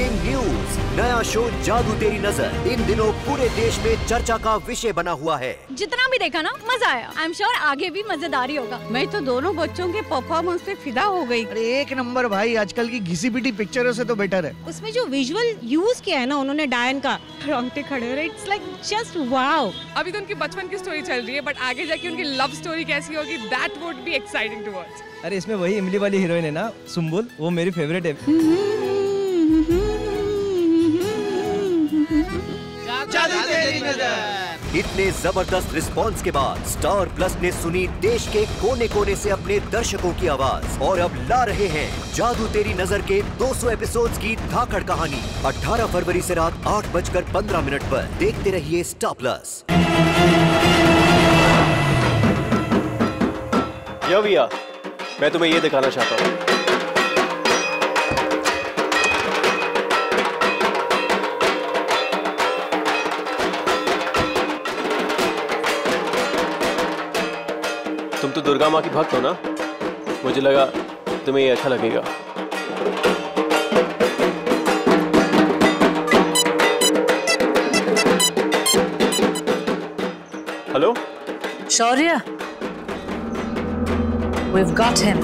Breaking news, नया show जादू तेरी नजर इन दिनों पूरे देश में चर्चा का विषय बना हुआ है। जितना भी देखा ना मजा आया। आई एम श्योर आगे भी मजेदार ही होगा। मैं तो दोनों बच्चों के परफॉर्मेंस पे फिदा हो गई। अरे एक नंबर भाई, आजकल की घिसी पिटी पिक्चरों से तो बेटर है। उसमें जो विजुअल यूज किया है ना उन्होंने डायन का, रोंगटे खड़े हो रहे, इट्स लाइक जस्ट वाओ। अभी तो उनकी बचपन की स्टोरी चल रही है, बट आगे जाके उनकी लव स्टोरी कैसी होगी, that would be exciting to watch. अरे इसमें वही इमली वाली हीरोइन है ना, सुम्बुल, वो मेरी फेवरेट है। जादू तेरी नजर। इतने जबरदस्त रिस्पांस के बाद स्टार प्लस ने सुनी देश के कोने कोने से अपने दर्शकों की आवाज और अब ला रहे हैं जादू तेरी नजर के 200 एपिसोड्स की धाकड़ कहानी। 18 फरवरी से रात 8:15 पर देखते रहिए स्टार प्लस। यो भैया, मैं तुम्हें ये दिखाना चाहता हूँ। तुम तो दुर्गा माँ की भक्त हो ना, मुझे लगा तुम्हें ये अच्छा लगेगा। हेलो शौर्य, we've got him.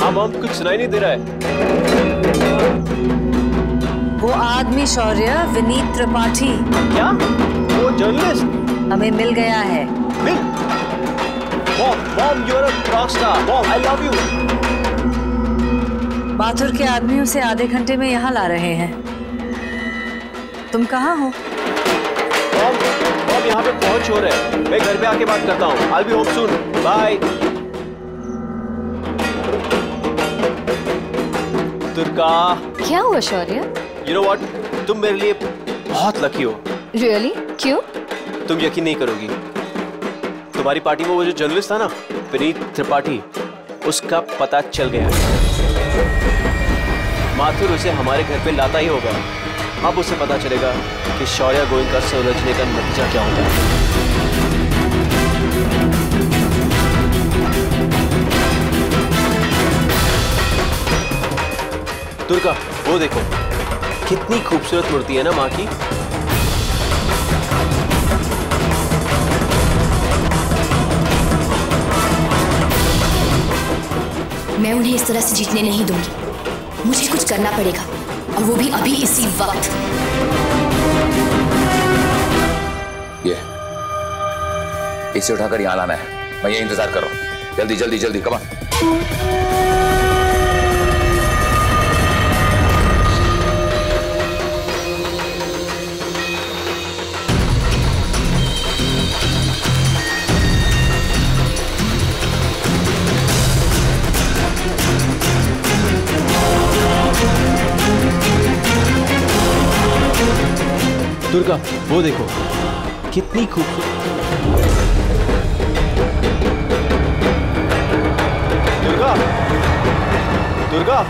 हाँ मॉम, कुछ सुनाई नहीं दे रहा है। वो आदमी शौर्य, विनीत त्रिपाठी। क्या? वो जर्नलिस्ट हमें मिल गया है। मिल? Mom, you're a rock star. Mom, I love you. Mathur के आदमी उसे आधे घंटे में यहाँ ला रहे हैं। तुम कहाँ हो? मॉम यहाँ पे बहुत शोर है। मैं घर पे आके बात करता हूँ। I'll be home soon. Bye. Durga. क्या हुआ शौर्य? You know what? तुम मेरे लिए बहुत लकी हो। Really? क्यों? तुम यकीन नहीं करोगी, तुम्हारी पार्टी में वो जो जर्नलिस्ट था ना, विनीत त्रिपाठी, उसका पता चल गया। माथुर उसे हमारे घर पे लाता ही होगा। अब उसे पता चलेगा कि शौर्य गोयनका से उलझने का नतीजा क्या होता है। दुर्गा, वो देखो, कितनी खूबसूरत मूर्ति है ना माँ की। मैं उन्हें इस तरह से जीतने नहीं दूंगी। मुझे कुछ करना पड़ेगा, और वो भी अभी इसी वक्त। ये इसे उठाकर यहाँ लाना है। मैं ये इंतजार कर रहा हूँ। जल्दी जल्दी जल्दी, कम ऑन। दुर्गा, वो देखो, कितनी खूबसूरत। दुर्गा, दुर्गा।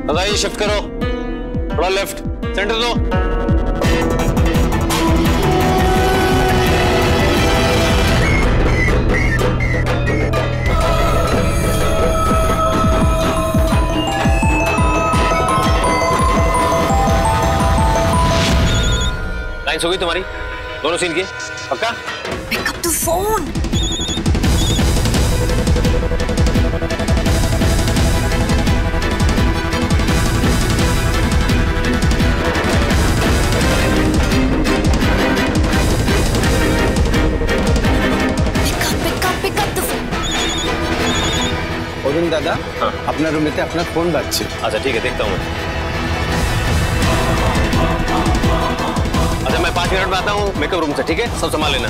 बताइए, शिफ्ट करो, थोड़ा लेफ्ट, सेंटर दो। हो गई तुम्हारी दोनों सीन की? पक्का? Pick up the phone. Pick up the phone. অরুণ দাদা, আপনার রুমেতে আপনার ফোন বাজছে। अच्छा ठीक है, देखता हूँ मैं। अच्छा, मैं 5 मिनट में आता हूँ मेकअप रूम से, ठीक है? सब संभाल लेना।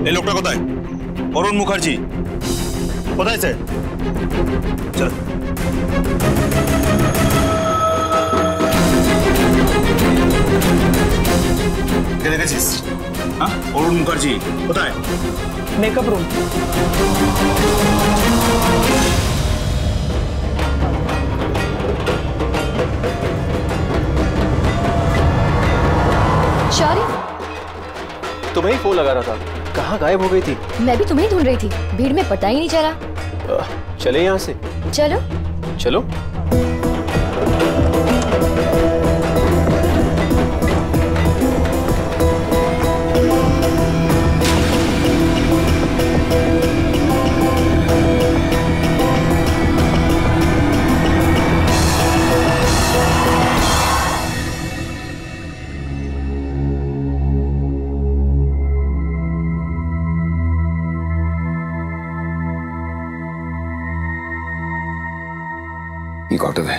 এই লোকটা কোথায়? অরুণ মুখার্জি। पता है इसे? चल। क्या देखिस? हाँ, अरुण मुखर्जी, पता है? Makeup room. शौर्य, तुम्हें ही फोन लगा रहा था, कहाँ गायब हो गई थी? मैं भी तुम्हें ढूंढ रही थी, भीड़ में पता ही नहीं चला। चले यहाँ से। चलो। चलो। He got away.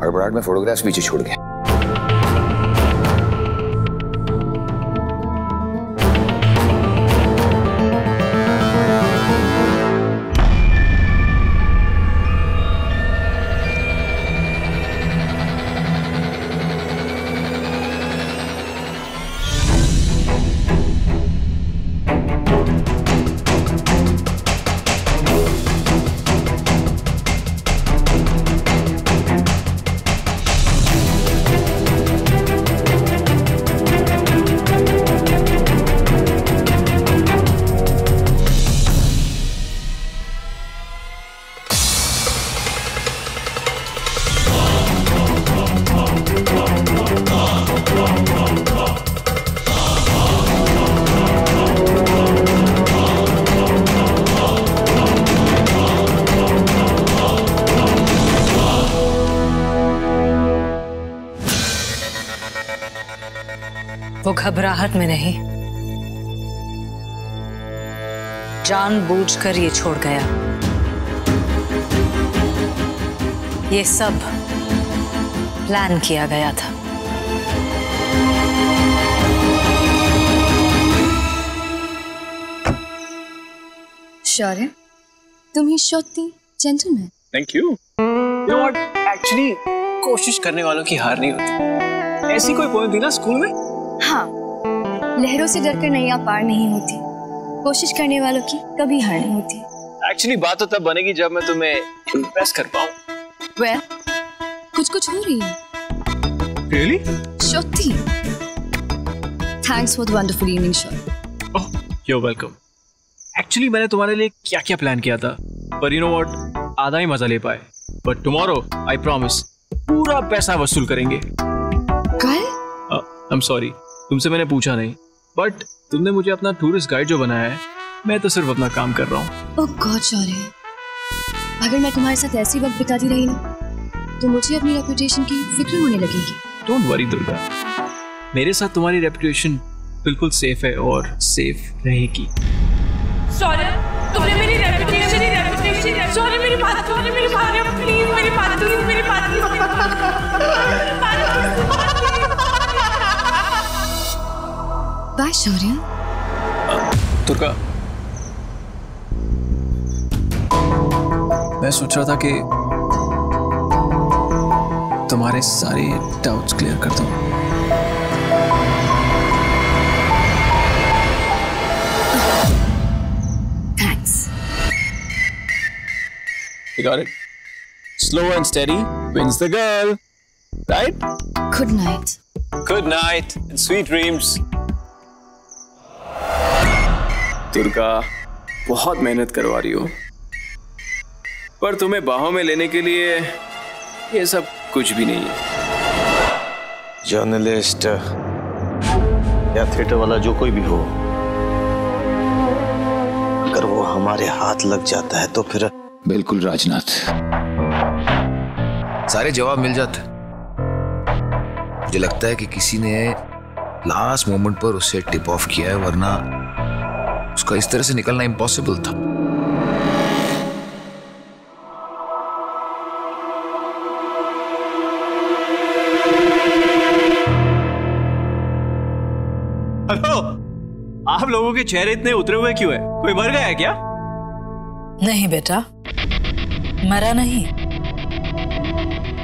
हड़बड़ाहट में फोटोग्राफ्स पीछे छोड़ गए। वो घबराहट में नहीं, जानबूझकर ये छोड़ गया। ये सब प्लान किया गया था। शौर्य, तुम ही सच्ची gentleman. Thank you. You know what, actually कोशिश करने वालों की हार नहीं होती। ऐसी कोई पोएम थी ना स्कूल में? हाँ, लहरों से डरकर नैया पार नहीं होती, कोशिश करने वालों की कभी हार नहीं होती। एक्चुअली बात तो तब बनेगी जब मैं तुम्हें इम्प्रेस कर पाऊँ। Well, कुछ हो रही है। Really? सच्ची। Thanks for the wonderful evening, Shaurya. Oh, you're welcome. Actually मैंने तुम्हारे लिए क्या क्या प्लान किया था, पर यू नो व्हाट, आधा ही मजा ले पाए। बट टुमारो आई प्रॉमिस पूरा पैसा वसूल करेंगे। कल? I'm sorry, तुमसे मैंने पूछा नहीं, बट तुमने मुझे अपना टूरिस्ट गाइड जो बनाया है, मैं तो सिर्फ अपना काम कर रहा हूँ। ओह गॉड शौर्य, अगर मैं तुम्हारे साथ ऐसी वक्त बिताती रही ना, तो मुझे अपनी रेपुटेशन की फिक्र होने लगेगी। डोंट वरी दुर्गा, मेरे साथ तुम्हारी रेपुटेशन बिल्कुल सेफ है और सेफ रहेगी। शौर्य, तुमने मेरी रेपुटेशन, शौर्य मेरी बात, प्लीज मेरी बात, मेरी बात। बाय शौर्य। दुर्गा, मैं सोच रहा था कि तुम्हारे सारे डाउट्स क्लियर कर दूं। Thanks. You got it. Slow and steady wins the girl, right? Good night. Good night and sweet dreams. Durga, बहुत मेहनत करवा रही हो, पर तुम्हें बाहों में लेने के लिए ये सब कुछ भी नहीं है। जर्नलिस्ट या थिएटर वाला जो कोई भी हो, अगर वो हमारे हाथ लग जाता है तो फिर बिल्कुल राजनाथ, सारे जवाब मिल जाते। मुझे लगता है कि किसी ने लास्ट मोमेंट पर उसे टिप ऑफ किया है, वरना उसका इस तरह से निकलना इम्पॉसिबल था। हेलो, आप लोगों के चेहरे इतने उतरे हुए क्यों है? कोई मर गया है क्या? नहीं बेटा, मरा नहीं,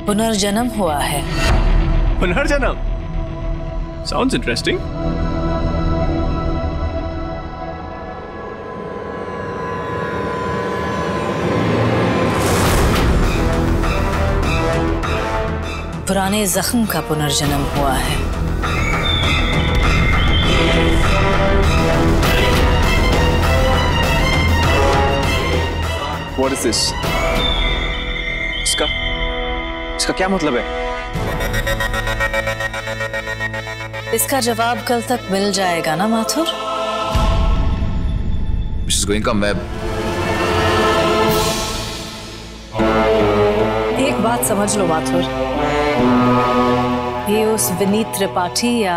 पुनर्जन्म हुआ है। पुनर्जन्म? Sounds interesting. पुराने जख्म का पुनर्जन्म हुआ है। What is this? इसका क्या मतलब है? इसका जवाब कल तक मिल जाएगा ना माथुर? Mrs. Goenka, मैं एक बात समझ लो माथुर, ये उस विनीत त्रिपाठी या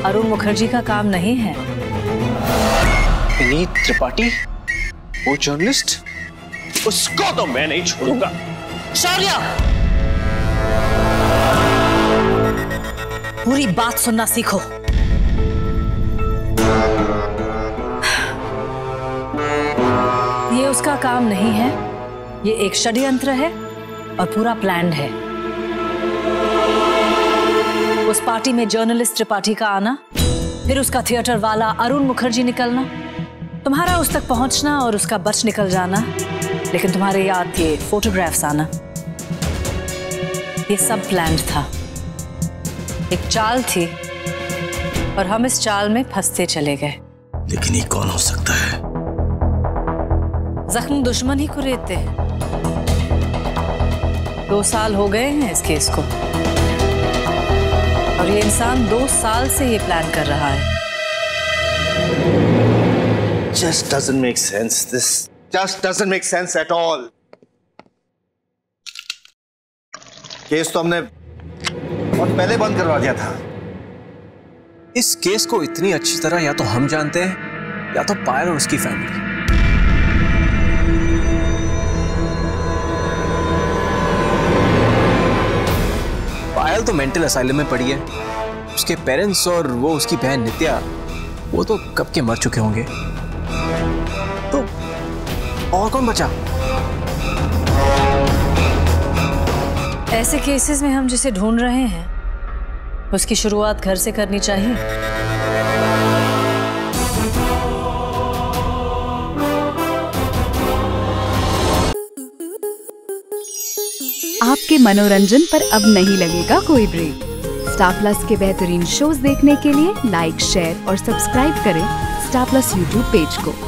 अरुण मुखर्जी का काम नहीं है। विनीत त्रिपाठी? वो जर्नलिस्ट? उसको तो मैं नहीं छोड़ूंगा। शौर्य, पूरी बात सुनना सीखो। ये उसका काम नहीं है, ये एक षड्यंत्र है और पूरा प्लान्ड है। उस पार्टी में जर्नलिस्ट त्रिपाठी का आना, फिर उसका थिएटर वाला अरुण मुखर्जी निकलना, तुम्हारा उस तक पहुंचना और उसका बच निकल जाना, लेकिन तुम्हारे याद ये फोटोग्राफ्स आना, ये सब प्लान्ड था। एक चाल थी और हम इस चाल में फंसते चले गए। लेकिन ये कौन हो सकता है? जख्म दुश्मन ही कुरेदते हैं। 2 साल हो गए हैं इस केस को और ये इंसान 2 साल से ये प्लान कर रहा है। Just doesn't make sense. This just doesn't make sense at all. Case तो हमने बहुत पहले बंद करवा दिया था। इस केस को इतनी अच्छी तरह या तो हम जानते हैं या तो पायल और उसकी फैमिली। पायल तो मेंटल असाइलम में पड़ी है, उसके पेरेंट्स और वो उसकी बहन नित्या, वो तो कब के मर चुके होंगे। तो और कौन बचा? ऐसे केसेस में हम जिसे ढूंढ रहे हैं उसकी शुरुआत घर से करनी चाहिए। आपके मनोरंजन पर अब नहीं लगेगा कोई ब्रेक। स्टार प्लस के बेहतरीन शोज देखने के लिए लाइक, शेयर और सब्सक्राइब करें स्टार प्लस यूट्यूब पेज को।